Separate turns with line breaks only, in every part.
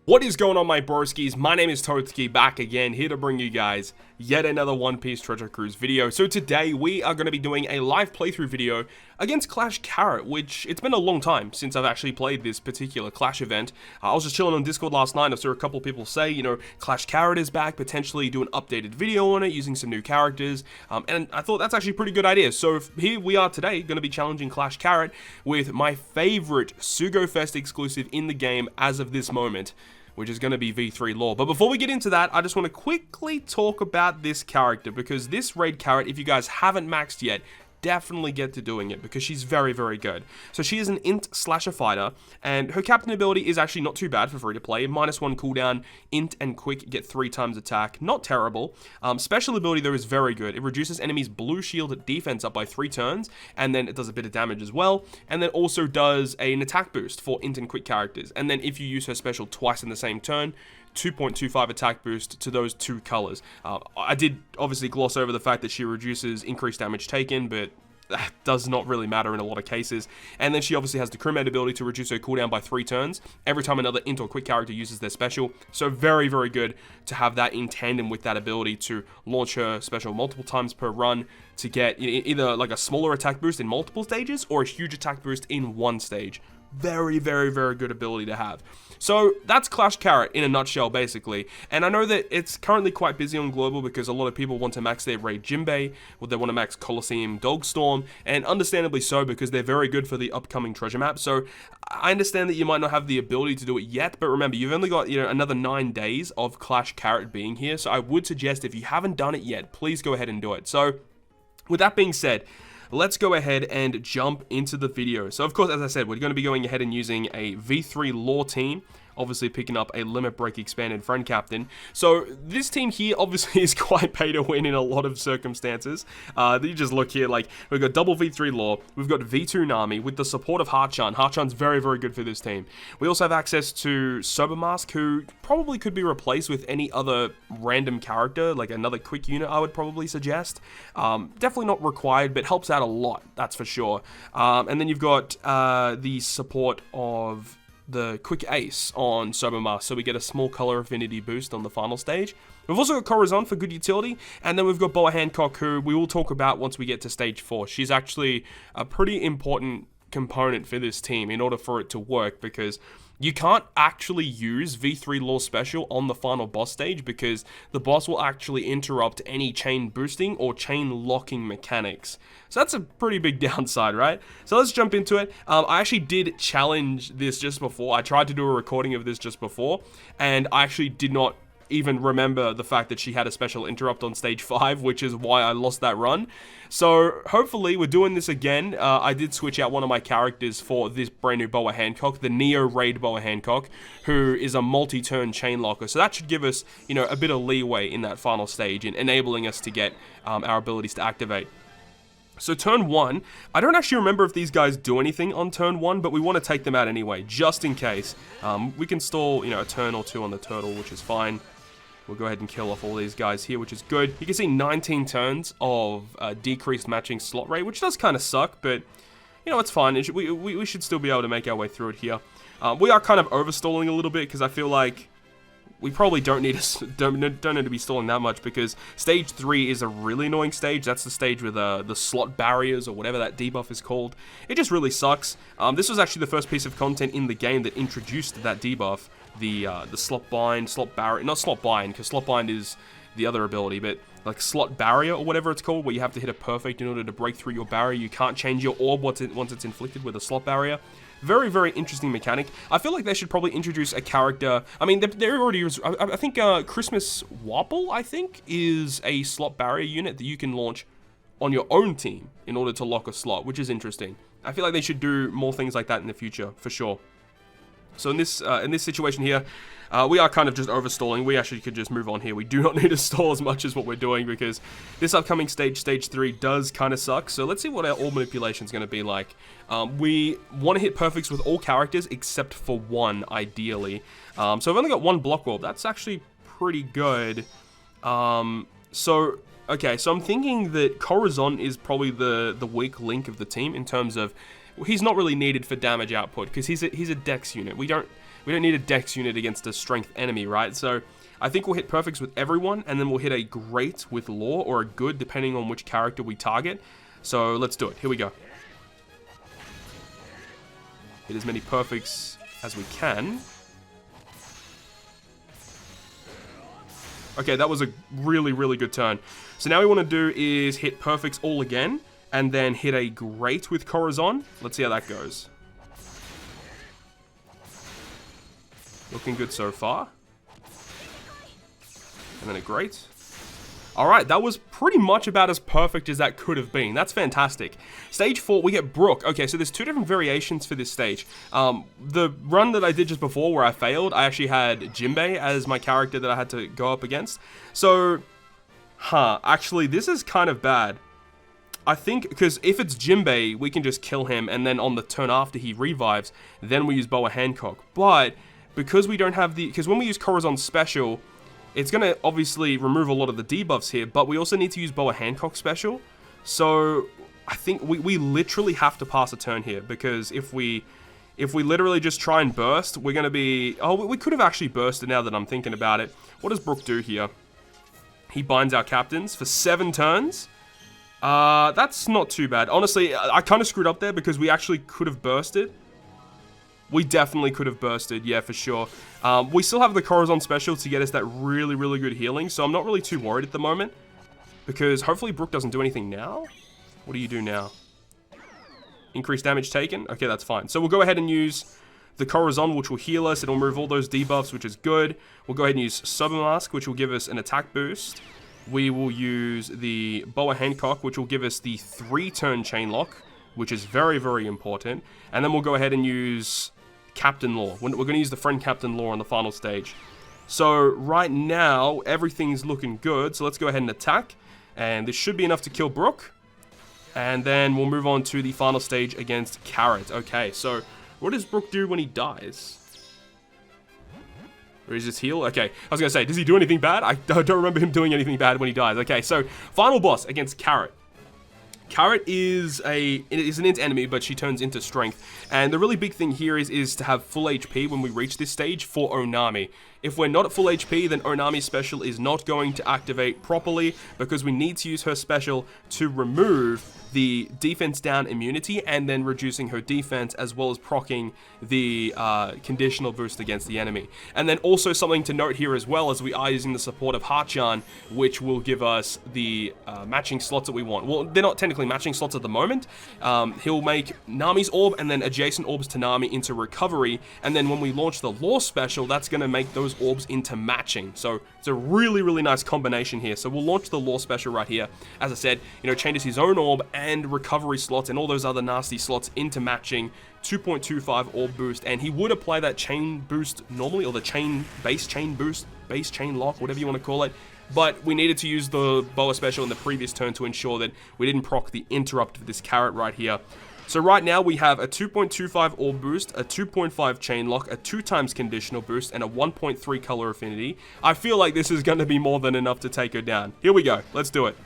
What is going on, my broskiis? My name is Toadskii, back again, here to bring you guys yet another One Piece Treasure Cruise video. So today, we are going to be doing a live playthrough video against Clash Carrot, which it's been a long time since I've actually played this particular Clash event. I was just chilling on Discord last night, I saw a couple people say, you know, Clash Carrot is back, potentially do an updated video on it, using some new characters, and I thought that's actually a pretty good idea. So here we are today, going to be challenging Clash Carrot with my favorite Sugo-Fest exclusive in the game as of this moment, which is going to be V3 Lore. But before we get into that, I just want to quickly talk about this character, because this raid carrot, if you guys haven't maxed yet, definitely get to doing it, because she's very, very good. So she is an int slasher fighter, and her captain ability is actually not too bad for free to play. -1 cooldown, int and quick get 3 times attack, not terrible. Special ability though is very good. It reduces enemies' blue shield defense up by 3 turns, and then it does a bit of damage as well, and then also does an attack boost for int and quick characters. And then if you use her special twice in the same turn, 2.25 attack boost to those 2 colors. I did obviously gloss over the fact that she reduces increased damage taken, but that does not really matter in a lot of cases. And then she obviously has the crewmate ability to reduce her cooldown by 3 turns every time another int or quick character uses their special. So very, very good to have that in tandem with that ability to launch her special multiple times per run to get either like a smaller attack boost in multiple stages or a huge attack boost in one stage. Very, very, very good ability to have. So that's Clash Carrot in a nutshell, basically. And I know that it's currently quite busy on Global because a lot of people want to max their raid Jinbei, or they want to max Colosseum Dogstorm, and understandably so, because they're very good for the upcoming treasure map. So I understand that you might not have the ability to do it yet, but remember, you've only got, another 9 days of Clash Carrot being here. So I would suggest, if you haven't done it yet, please go ahead and do it. So with that being said, let's go ahead and jump into the video. So of course, as I said, we're going to be going ahead and using a V3 Lore team, obviously picking up a Limit Break Expanded Friend Captain. So this team here obviously is quite pay to win in a lot of circumstances. You just look here, like, we've got double V3 Lore, we've got V2 Nami with the support of Hachan. Hachan's very, very good for this team. We also have access to Sober Mask, who probably could be replaced with any other random character, like another quick unit, I would probably suggest. Definitely not required, but helps out a lot, that's for sure. And then you've got the support of the quick ace on Sober Mask, so we get a small color affinity boost on the final stage. We've also got Corazon for good utility, and then we've got Boa Hancock, who we will talk about once we get to stage 4. She's actually a pretty important component for this team in order for it to work, because you can't actually use V3 Lore Special on the final boss stage, because the boss will actually interrupt any chain boosting or chain locking mechanics. So that's a pretty big downside, right? So let's jump into it. I actually did challenge this just before. I tried to do a recording of this just before, and I actually did not even remember the fact that she had a special interrupt on stage 5, which is why I lost that run. So hopefully we're doing this again. I did switch out one of my characters for this brand new Boa Hancock, the Neo Raid Boa Hancock, who is a multi-turn chain locker. So that should give us, a bit of leeway in that final stage and enabling us to get our abilities to activate. So turn 1, I don't actually remember if these guys do anything on turn 1, but we want to take them out anyway, just in case. We can stall, a turn or 2 on the turtle, which is fine. We'll go ahead and kill off all these guys here, which is good. You can see 19 turns of decreased matching slot rate, which does kind of suck, but, it's fine. We should still be able to make our way through it here. We are kind of overstalling a little bit, because I feel like we probably don't need to be stalling that much, because stage 3 is a really annoying stage. That's the stage with the slot barriers, or whatever that debuff is called. It just really sucks. This was actually the first piece of content in the game that introduced that debuff, the slot bind, slot barrier, not slot bind, because slot bind is the other ability, but like slot barrier or whatever it's called, where you have to hit a perfect in order to break through your barrier. You can't change your orb once it's inflicted with a slot barrier. Very, very interesting mechanic. I feel like they should probably introduce a character. I mean, they're already. I think Christmas Wapple, I think, is a slot barrier unit that you can launch on your own team in order to lock a slot, which is interesting. I feel like they should do more things like that in the future, for sure. So in this situation here, we are kind of just overstalling. We actually could just move on here. We do not need to stall as much as what we're doing, because this upcoming stage, stage 3, does kind of suck. So let's see what our orb manipulation is going to be like. We want to hit perfects with all characters except for one, ideally. So I've only got 1 block orb. That's actually pretty good. Okay, so I'm thinking that Corazon is probably the weak link of the team in terms of he's not really needed for damage output, because he's a dex unit. We don't we don't need a dex unit against a strength enemy, right? So I think we'll hit perfects with everyone, and then we'll hit a great with lore, or a good, depending on which character we target. So let's do it. Here we go. Hit as many perfects as we can. Okay, that was a really, really good turn. So now we want to do is hit perfects all again, and then hit a great with Corazon. Let's see how that goes. Looking good so far. And then a great. Alright, that was pretty much about as perfect as that could have been. That's fantastic. Stage 4, we get Brook. Okay, so there's 2 different variations for this stage. The run that I did just before where I failed, I actually had Jinbei as my character that I had to go up against. So, actually, this is kind of bad. I think, because if it's Jinbei, we can just kill him, and then on the turn after he revives, then we use Boa Hancock. But, because we don't have the... Because when we use Corazon's special... It's going to obviously remove a lot of the debuffs here, but we also need to use Boa Hancock special. So I think we literally have to pass a turn here, because if we literally just try and burst, we're going to be... Oh, we could have actually bursted now that I'm thinking about it. What does Brook do here? He binds our captains for 7 turns. That's not too bad. Honestly, I kind of screwed up there because we actually could have bursted. We definitely could have bursted, yeah, for sure. We still have the Corazon special to get us that really, really good healing, so I'm not really too worried at the moment. Because hopefully Brook doesn't do anything now. What do you do now? Increase damage taken? Okay, that's fine. So we'll go ahead and use the Corazon, which will heal us. It'll remove all those debuffs, which is good. We'll go ahead and use Sober Mask, which will give us an attack boost. We will use the Boa Hancock, which will give us the 3-turn chain lock, which is very, very important. And then we'll go ahead and use Captain Law. We're going to use the Friend Captain Law on the final stage. So right now, everything's looking good. So let's go ahead and attack. And this should be enough to kill Brook. And then we'll move on to the final stage against Carrot. Okay, so what does Brook do when he dies? Or is this heal? Okay, I was going to say, does he do anything bad? I don't remember him doing anything bad when he dies. Okay, so final boss against Carrot. Carrot is an int enemy, but she turns into strength. And the really big thing here is to have full HP when we reach this stage for Onami. If we're not at full HP, then Onami's special is not going to activate properly, because we need to use her special to remove the defense down immunity and then reducing her defense, as well as proccing the conditional boost against the enemy. And then also something to note here as well, as we are using the support of Hachan, which will give us the matching slots that we want. Well, they're not technically matching slots at the moment. He'll make Nami's orb and then adjacent orbs to Nami into recovery, and then when we launch the Law special, that's going to make those orbs into matching. So it's a really, really nice combination here. So we'll launch the Law special right here. As I said, changes his own orb and recovery slots and all those other nasty slots into matching 2.25 orb boost, and he would apply that chain boost normally, or the base chain boost, base chain lock, whatever you want to call it. But we needed to use the Boa special in the previous turn to ensure that we didn't proc the interrupt for this Carrot right here. So right now we have a 2.25 orb boost, a 2.5 chain lock, a 2x conditional boost, and a 1.3 color affinity. I feel like this is going to be more than enough to take her down. Here we go. Let's do it.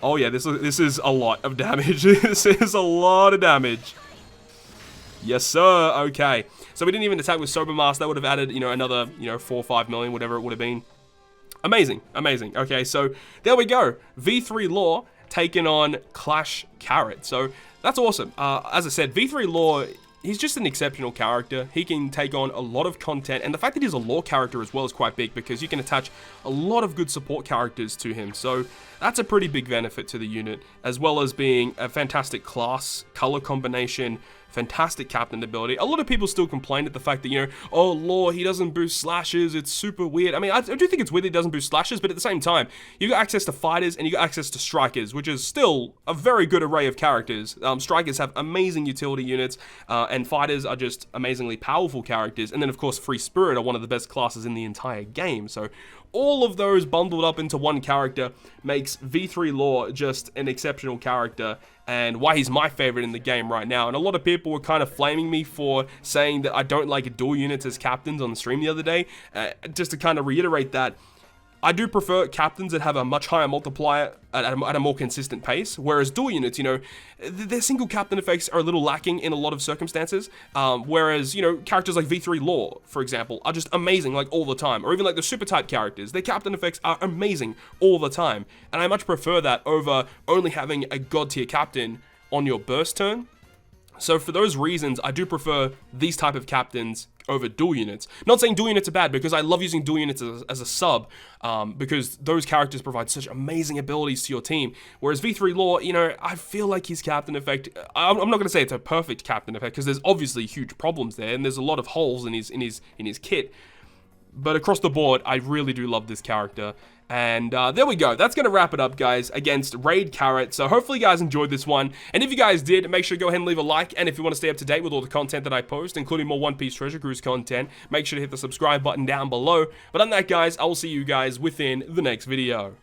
Oh yeah, this is a lot of damage. This is a lot of damage. Yes, sir. Okay. So we didn't even attack with Sober Mask. That would have added, another, 4 or 5 million, whatever it would have been. Amazing. Amazing. Okay, so there we go. V3 Law taking on Clash Carrot. So that's awesome. As I said, V3 Law, he's just an exceptional character. He can take on a lot of content, and the fact that he's a lore character as well is quite big, because you can attach a lot of good support characters to him. So that's a pretty big benefit to the unit, as well as being a fantastic class, color combination, fantastic captain ability. A lot of people still complain at the fact that, oh, lore, he doesn't boost slashes, it's super weird. I mean, I do think it's weird that he doesn't boost slashes, but at the same time, you got access to fighters and you got access to strikers, which is still a very good array of characters. Strikers have amazing utility units, and fighters are just amazingly powerful characters. And then, of course, Free Spirit are one of the best classes in the entire game. So all of those bundled up into one character makes V3 Law just an exceptional character, and why he's my favorite in the game right now. And a lot of people were kind of flaming me for saying that I don't like dual units as captains on the stream the other day. Just to kind of reiterate that, I do prefer captains that have a much higher multiplier at a more consistent pace, whereas dual units, you know, their single captain effects are a little lacking in a lot of circumstances, whereas, you know, characters like V3 Law, for example, are just amazing, like, all the time, or even like the super type characters, their captain effects are amazing all the time, and I much prefer that over only having a god tier captain on your burst turn. So for those reasons, I do prefer these type of captains over dual units. Not saying dual units are bad, because I love using dual units as a sub, because those characters provide such amazing abilities to your team. Whereas V3 Law, you know, I feel like his captain effect, I'm not going to say it's a perfect captain effect, because there's obviously huge problems there, and there's a lot of holes in his kit. But across the board, I really do love this character. And there we go. That's going to wrap it up, guys, against Raid Carrot. So hopefully you guys enjoyed this one. And if you guys did, make sure to go ahead and leave a like. And if you want to stay up to date with all the content that I post, including more One Piece Treasure Cruise content, make sure to hit the subscribe button down below. But on that, guys, I will see you guys within the next video.